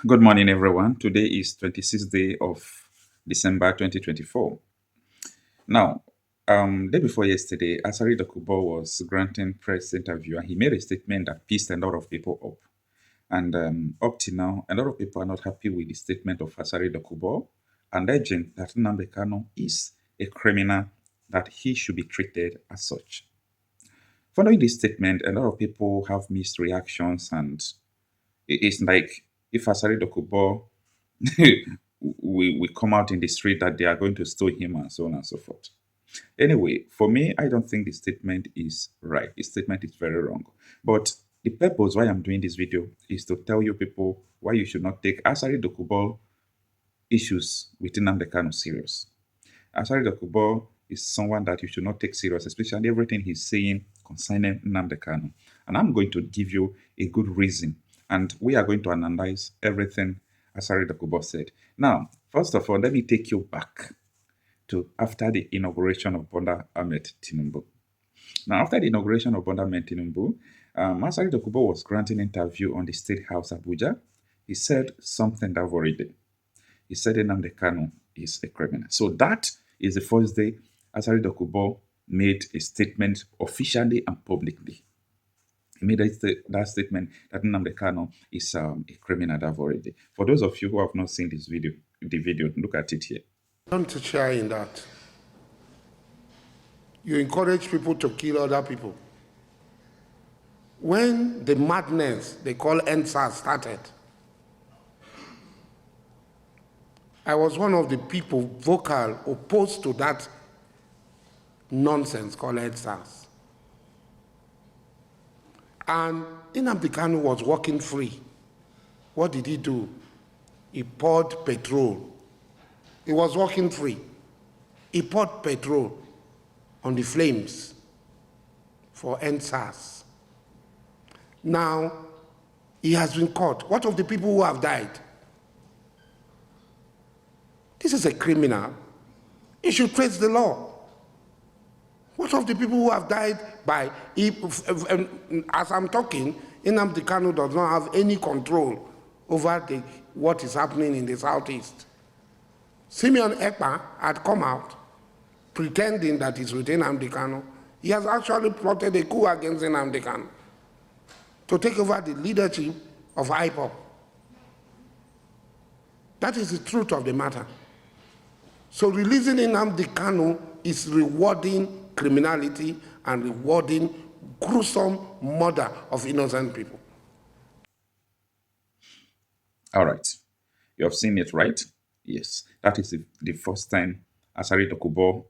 Good morning, everyone. Today is 26th day of December 2024. Now, day before yesterday, Asari Dokubo was granting press interview and he made a statement that pissed a lot of people up. And up to now, a lot of people are not happy with the statement of Asari Dokubo and urging that Nnamdi Kanu is a criminal, that he should be treated as such. Following this statement, a lot of people have mixed reactions, and it's like if Asari Dokubo we come out in the street that they are going to steal him and so on and so forth. Anyway, for me, I don't think the statement is right. The statement is very wrong. But the purpose why I'm doing this video is to tell you people why you should not take Asari Dokubo issues within Nnamdi Kanu serious. Asari Dokubo is someone that you should not take serious, especially everything he's saying concerning Nnamdi Kanu. And I'm going to give you a good reason. And we are going to analyze everything Asari Dokubo said. Now, first of all, let me take you back to after the inauguration of Bola Ahmed Tinubu. Now, after the inauguration of Bola Ahmed Tinubu, Asari Dokubo was granting an interview on the State House Abuja. He said something that worried him. He said Nnamdi Kanu is a criminal. So that is the first day Asari Dokubo made a statement officially and publicly. He made that statement that Nnamdi Kanu is a criminal that already. For those of you who have not seen this video, look at it here. I want to share in that. You encourage people to kill other people. When the madness they call NSAS started, I was one of the people vocal opposed to that nonsense called NSAS. And Nnamdi Kanu was walking free. What did he do? He poured petrol. He was walking free. He poured petrol on the flames for NSAS. Now, he has been caught. What of the people who have died? This is a criminal. He should face the law. What of the people who have died by, as I'm talking, Nnamdi Kanu does not have any control over what is happening in the southeast. Simeon Ekpa had come out pretending that he's with Nnamdi Kanu. He has actually plotted a coup against Nnamdi Kanu to take over the leadership of ipob. That is the truth of the matter. So releasing Nnamdi Kanu is rewarding criminality and rewarding gruesome murder of innocent people. All right. You have seen it, right? Yes. That is the first time Asari Dokubo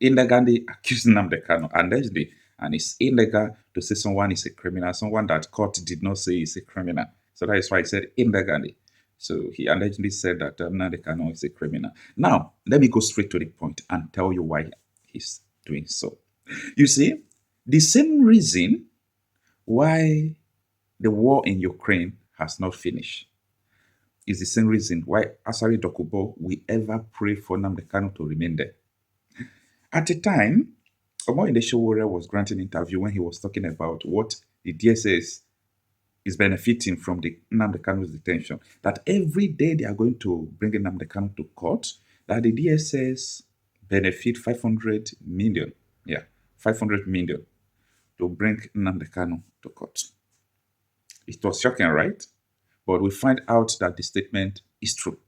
illegally accused Nnamdi Kanu allegedly, and it's illegal to say someone is a criminal, someone that court did not say is a criminal. So that is why I said illegally. So he allegedly said that Nnamdi Kanu is a criminal. Now, let me go straight to the point and tell you why he's doing so. You see, the same reason why the war in Ukraine has not finished is the same reason why Asari Dokubo will ever pray for Nnamdi Kanu to remain there. At the time, Omoyinde Sowore was granting an interview when he was talking about what the DSS is benefiting from the Nnamdi Kanu's detention. That every day they are going to bring Nnamdi Kanu to court, that the DSS benefit 500 million. Yeah, 500 million to bring Nnamdi Kanu to court. It was shocking, right? But we find out that the statement is true.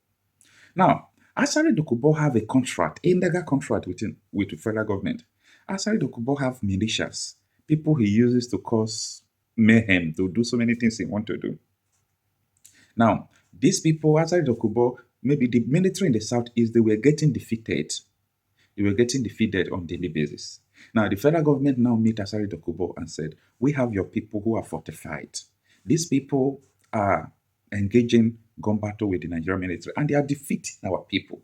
Now, Asari Dokubo have a contract, a legal contract with the federal government. Asari Dokubo have militias, people he uses to cause mayhem, to do so many things he want to do. Now, these people, Asari Dokubo, maybe the military in the southeast, they were getting defeated. They were getting defeated on a daily basis. Now, the federal government now meet Asari Dokubo and said, we have your people who are fortified. These people are engaging gun battle with the Nigerian military, and they are defeating our people.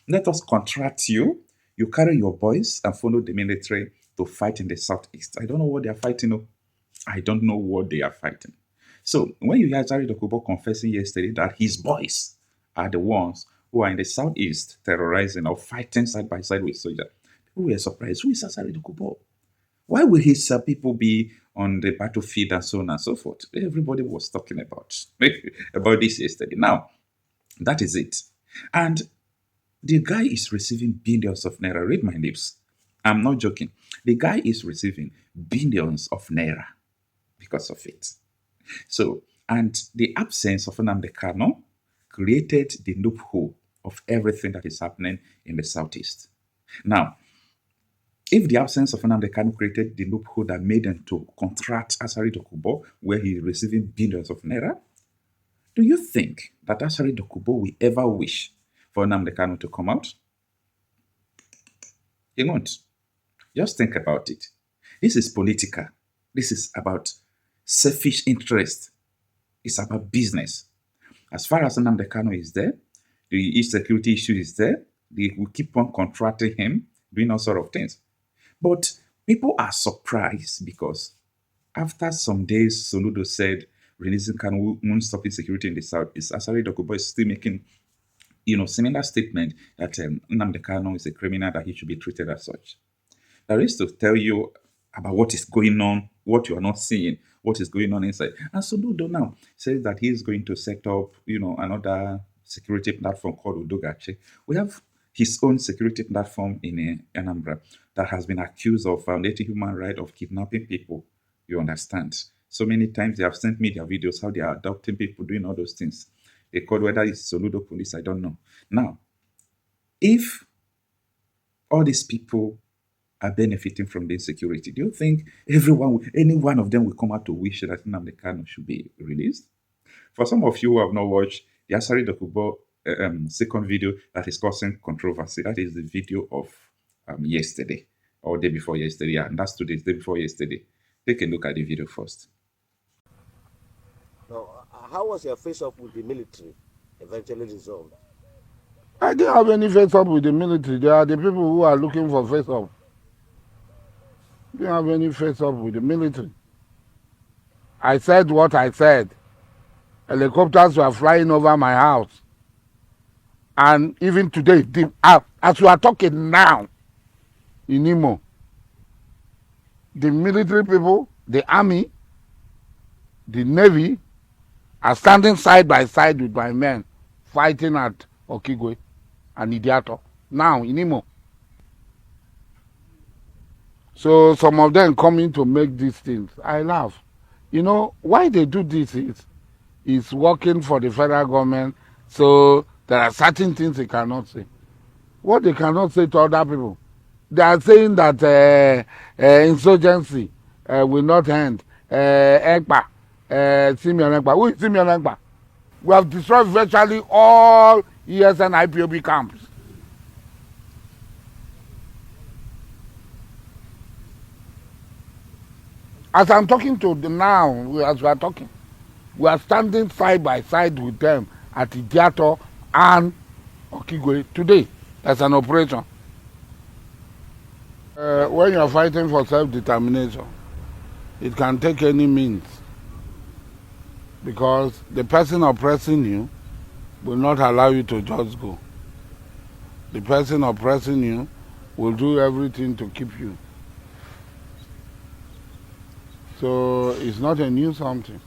Let us contract you. You carry your boys and follow the military to fight in the southeast. I don't know what they are fighting. I don't know what they are fighting. So when you hear Asari Dokubo confessing yesterday that his boys are the ones who are in the southeast terrorizing or fighting side by side with soldiers, people were surprised. Who is Asari Dokubo? Why will his people be on the battlefield and so on and so forth. Everybody was talking about about this yesterday. Now, that is it. And the guy is receiving billions of naira. Read my lips. I'm not joking. The guy is receiving billions of naira because of it. So, and the absence of Nnamdi Kanu created the loophole of everything that is happening in the southeast. Now, if the absence of Nnamdi Kanu created the loophole that made them to contract Asari Dokubo, where he is receiving billions of naira, do you think that Asari Dokubo will ever wish for Nnamdi Kanu to come out? He won't. Just think about it. This is political. This is about selfish interest. It's about business. As far as Nnamdi Kanu is there, the security issue is there. They will keep on contracting him, doing all sort of things. But people are surprised because after some days, Soludo said releasing Kanu won't stop insecurity in the south. Is Asari Dokubo is still making, similar statement that Nnamdi Kanu is a criminal, that he should be treated as such. That is to tell you about what is going on, what you are not seeing, what is going on inside. And Soludo now says that he is going to set up, another security platform called Udogachi. We have his own security platform in Anambra that has been accused of violating human rights, of kidnapping people. You understand? So many times they have sent me their videos, how they are adopting people, doing all those things. They call whether it's Soludo police, I don't know. Now, if all these people are benefiting from the insecurity, do you think any one of them will come out to wish that Nnamdi Kanu should be released? For some of you who have not watched the Asari Dokubo second video that is causing controversy, that is the video of yesterday or day before yesterday. Yeah, and that's today's day before yesterday. Take a look at the video first. Now, how was your face-off with the military eventually resolved? I didn't have any face-off with the military. They are the people who are looking for face-off. Didn't have any face-off with the military. I said what I said. Helicopters were flying over my house. And even today, as we are talking now, in Imo, the military people, the army, the navy are standing side by side with my men fighting at Okigwe and Idiato now in Imo. So some of them coming to make these things. I laugh. Why they do this is working for the federal government, so there are certain things they cannot say. What they cannot say to other people. They are saying that insurgency will not end. Ekpa, Simeon Ekpa. Who is Simeon Ekpa? We have destroyed virtually all ESN IPOB camps. As I'm talking to them now, as we are talking, we are standing side by side with them at Idiato and Okigwe today. That's an operation. When you are fighting for self-determination, it can take any means, because the person oppressing you will not allow you to just go. The person oppressing you will do everything to keep you. So it's not a new something.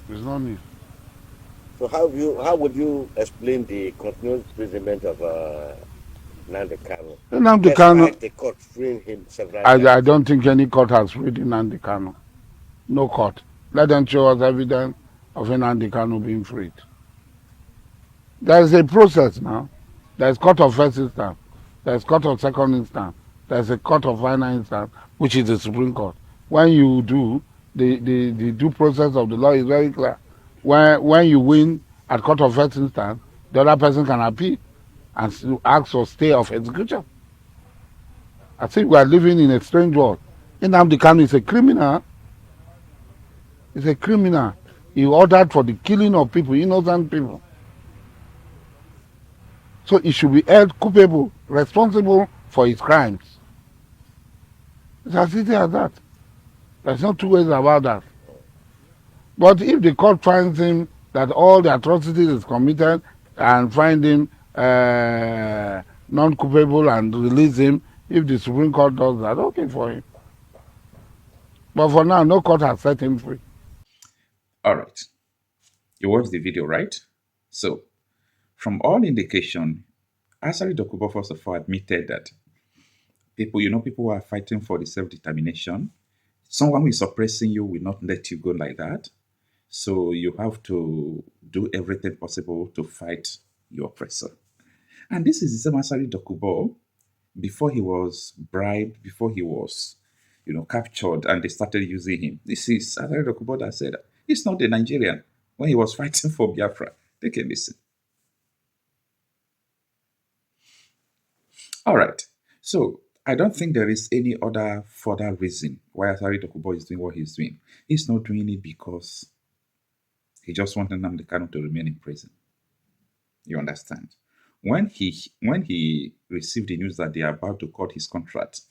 It's not new. So how would you explain the continuous imprisonment of Nnamdi Kanu? Nnamdi Kanu, the court freeing him several times. I don't think any court has freed Nnamdi Kanu. No court. Let them show us evidence of Nnamdi Kanu being freed. There is a process now. There is court of first instance. There is court of second instance. There is a court of final instance, which is the Supreme Court. When you do, the due process of the law is very clear. When you win at court of first instance, the other person can appeal and ask for stay of execution. I think we are living in a strange world. Nnamdi Kanu is a criminal. He's a criminal. He ordered for the killing of people, innocent people. So he should be held culpable, responsible for his crimes. It's as easy as that. There's no two ways about that. But if the court finds him that all the atrocities is committed and find him non-culpable and release him, if the Supreme Court does that, okay for him. But for now, no court has set him free. All right. You watched the video, right? So, from all indication, Asari Dokubo first of all admitted that people who are fighting for the self-determination, someone who is oppressing you will not let you go like that. So you have to do everything possible to fight your oppressor. And this is the same Asari Dokubo before he was bribed, before he was, captured, and they started using him. This is Asari Dokubo that said he's not a Nigerian when he was fighting for Biafra. Take a listen. All right. So I don't think there is any other further reason why Asari Dokubo is doing what he's doing. He's not doing it because he just wanted Nnamdi Kanu to remain in prison. You understand? When he received the news that they are about to cut his contract,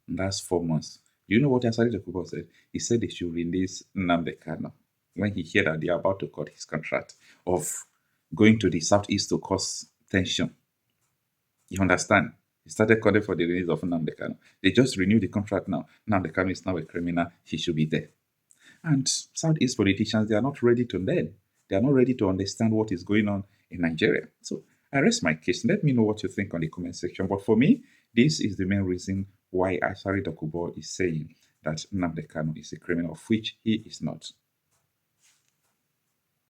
that's 4 months. Do you know what Asari Dokubo said? He said they should release Nnamdi Kanu when he heard that they are about to cut his contract of going to the southeast to cause tension. You understand? He started calling for the release of Nnamdi Kanu. They just renewed the contract now. Nnamdi Kanu is now a criminal. He should be there. And Southeast politicians, they are not ready to learn. They are not ready to understand what is going on in Nigeria. So I rest my case. Let me know what you think on the comment section. But for me, this is the main reason why Asari Dokubo is saying that Nnamdi Kanu is a criminal, of which he is not.